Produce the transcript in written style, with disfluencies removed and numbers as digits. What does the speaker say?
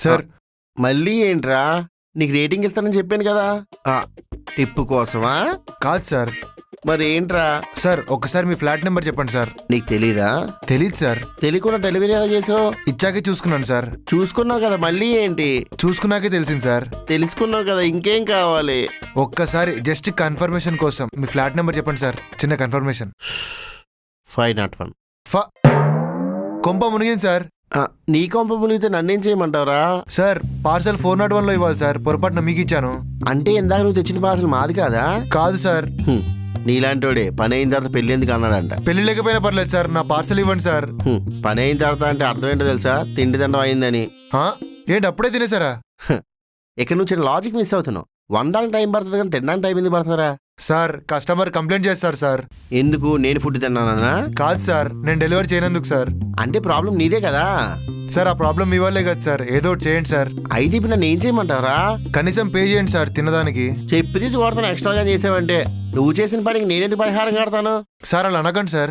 Sir మళ్ళీ ఏంట్రా? నీకు రేటింగ్ ఇస్తానని చెప్పాను కదా. టిప్పు కోసమా? కాదు సార్. మరి ఏంట్రా? సార్ ఒక్కసారి మీ ఫ్లాట్ నెంబర్ చెప్పండి సార్. నీకు తెలీదా? తెలీదు సార్. తెలియకుండా డెలివరీ ఎలా చేసావు? ఇచ్చాకే చూసుకున్నాను సార్. చూసుకున్నావు కదా, మళ్ళీ ఏంటి? చూసుకున్నాకే తెలిసింది సార్. తెలుసుకున్నావు కదా, ఇంకేం కావాలి? ఒక్కసారి జస్ట్ కన్ఫర్మేషన్ కోసం మీ ఫ్లాట్ నెంబర్ చెప్పండి సార్. చిన్న కన్ఫర్మేషన్. 501. కొంప మునిగింది సార్. నీ కొంప మునిగితే నన్నేం చేయమంటావురా? సార్ పార్సల్ 401లో ఇవ్వాలి సార్. పొరపాటున మీకు ఇచ్చాను. అంటే ఇందాక నువ్వు తెచ్చిన పార్సల్ మాది కాదా? కాదు సార్. నీలాంటోడే పని అయిన తర్వాత పెళ్లి ఎందుకు అన్నాడంట. పెళ్లి లేకపోయినా పర్లేదు సార్, నా పార్సల్ ఇవ్వండి సార్. పని అయిన తర్వాత అంటే అర్థం ఏంటో తెలుసా? తిండి దండం అయిందని. ఏంటి అప్పుడే తినేసారా? ఇక్కడ నువ్వు చిన్న లాజిక్ మిస్ అవుతున్నావు. వండడానికి టైం పడుతుంది కానీ తినడానికి టైం ఎందుకు పడుతుందా? సార్ కస్టమర్ కంప్లైంట్ చేస్తారు సార్. ఎందుకు? నేను ఫుడ్ తిన్నానా? కాదు సార్, నేను డెలివరీ చేయనందుకు సార్. అంటే ప్రాబ్లం నీదే కదా సార్. ఆ ప్రాబ్లం మీ వాళ్ళే కదా సార్. ఏదో ఒకటి చేయండి సార్. అయితే ఇప్పుడు నన్ను ఏం చేయమంటారా? కనీసం పే చేయండి సార్ తినడానికి. చెప్పి చూడతాను ఎక్స్ట్రాగా చేసావంటే. నువ్వు చేసిన పనికి నేనెందుకు పరిహారం కడతాను? సార్ అలా అనకండి సార్.